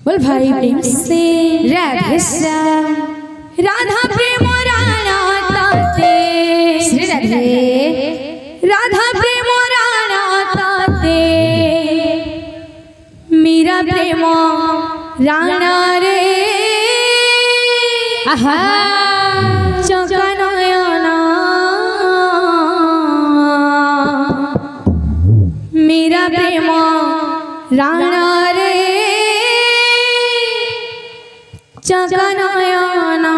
बोल भाई प्रेम से राधे श्याम राधा प्रेम राणा ताते श्री राधे राधा प्रेम राणा ताते मीरा प्रेम राणा रे आहा चकनयना मीरा प्रेम राणा रे चकनयना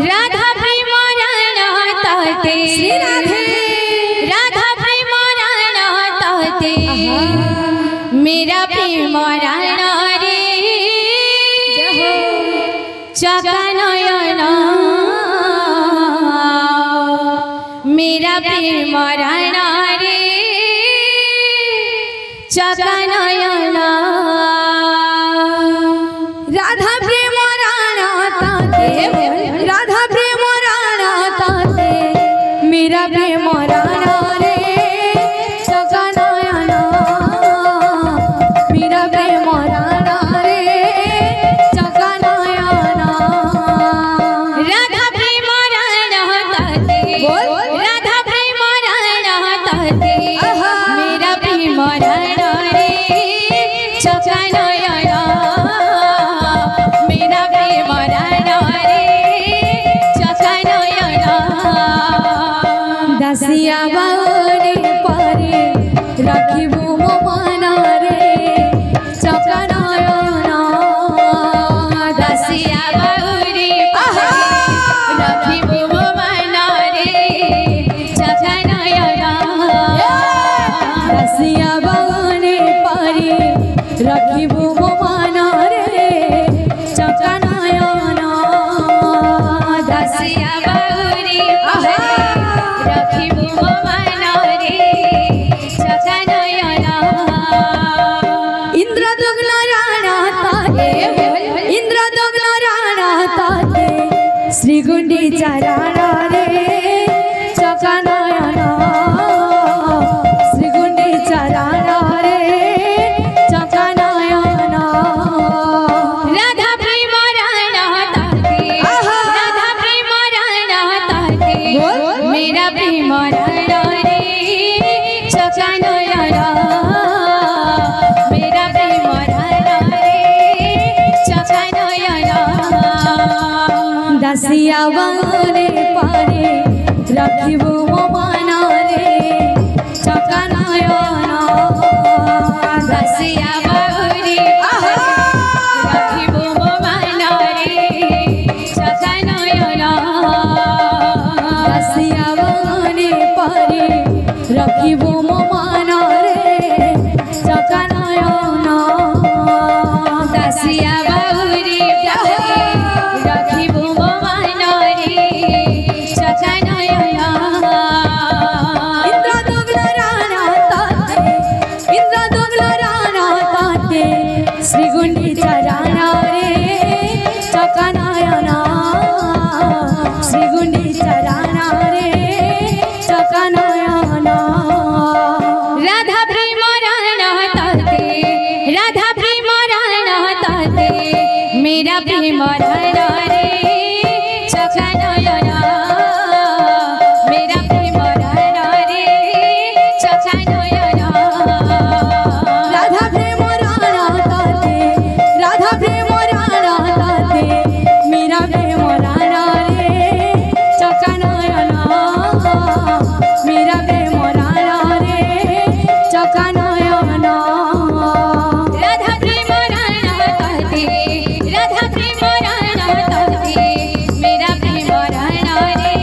राधा प्रेम राणा ताते श्री राधे राधा प्रेम राणा ताते मेरा प्रेम राणा रे चकनयना मेरा प्रेम राणा रे चकनयना राधा प्रेम राणा ताते राधा प्रेम राणा ताते मेरा प्रेम राणा रे चकनयना मेरा प्रेम राणा रे चकनयना राधा प्रेम राणा ताते राधा प्रेम राणा ताते मेरा प्रेम राणा रे चकनयना दासिया बाउरी पारे राखिबु मो मन रे चकनयना दासिया बाउरी पारे राखिबु मो मन रे चकनयना दासिया बाउरी पारे राखिबु मो मन रे चकनयना दासिया बाउरी पारे इंद्रदुग्न राणा ताते इंद्रदुग्न राणा ताते श्री गुंडीचा राणा रे चकनयना श्री गुंडीचा राणा रे चकनयना राधा प्रेम राणा ताते राधा प्रेम राणा ताते मेरा प्रेम राणा रे चकनयना मेरा प्रेम राणा रे चकनयना दासिया बाउरी पारे राखिबु मो मन रे चकनयना दासिया बाउरी पारे राखिबु मो मन रे चकनयना दासिया बाउरी पारे राखिबु मो मन रे चकनयना दासिया बाउरी पारे राखिबु मो मन रे चकनयना इंद्रदुग्न राणा ताते इंद्रदुग्न राणा ताते श्री गुंडीचा राणा रे चकनयना श्री गुंडीचा राणा रे चकनयना राधा प्रेम राणा ताते राधा प्रेम राणा ताते मेरा प्रेम राणा रे चकनयना मेरा प्रेम राणा रे चकनयना राधा प्रेम राणा ताते राधा प्रेम राणा ताते मेरा प्रेम राणा रे चकनयना मेरा प्रेम राणा रे चकनयना राधा प्रेम राणा ताते राधा प्रेम राणा ताते मेरा प्रेम राणा रे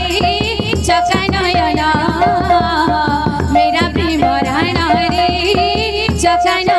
चकनयना मेरा प्रेम राणा रे चकनयना।